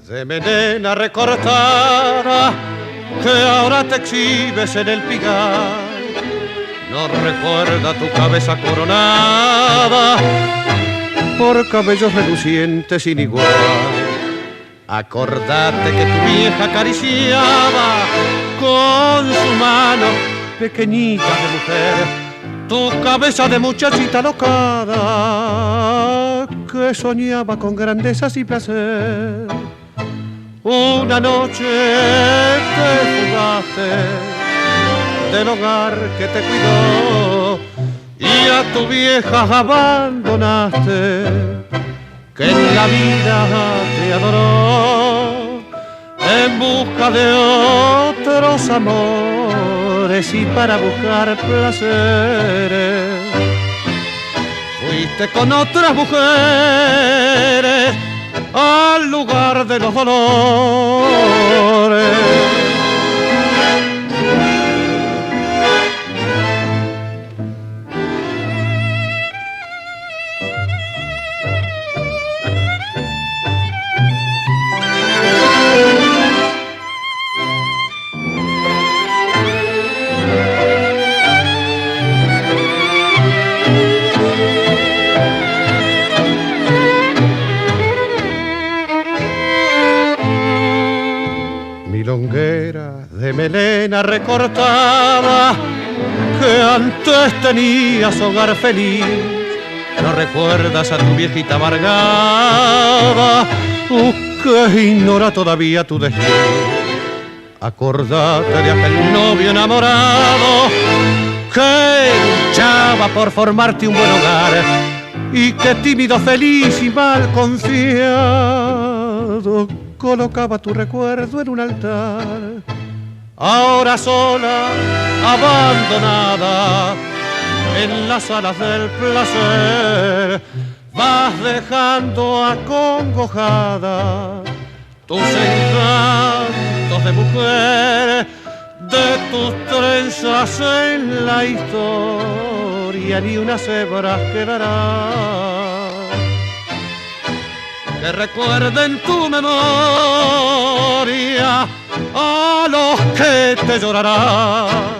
de melena recortada que ahora te exhibes en el pigar. No recuerda tu cabeza coronada por cabellos relucientes sin igual. Acordate que tu vieja acariciaba con su mano pequeñita de mujer tu cabeza de muchachita locada que soñaba con grandezas y placer. Una noche te fugaste del hogar que te cuidó y a tu vieja abandonaste, que en la vida te adoró, en busca de otros amores y para buscar placeres. Fuiste con otras mujeres al lugar de los dolores. Milonguera de melena recortada que antes tenías hogar feliz. No recuerdas a tu viejita amargada que ignora todavía tu destino. Acordate de aquel novio enamorado que luchaba por formarte un buen hogar y que tímido, feliz y mal confiado colocaba tu recuerdo en un altar. Ahora sola, abandonada en las alas del placer, vas dejando acongojada tus encantos de mujer, de tus trenzas en la historia ni una hebras quedará que recuerden tu memoria a los que te llorarán.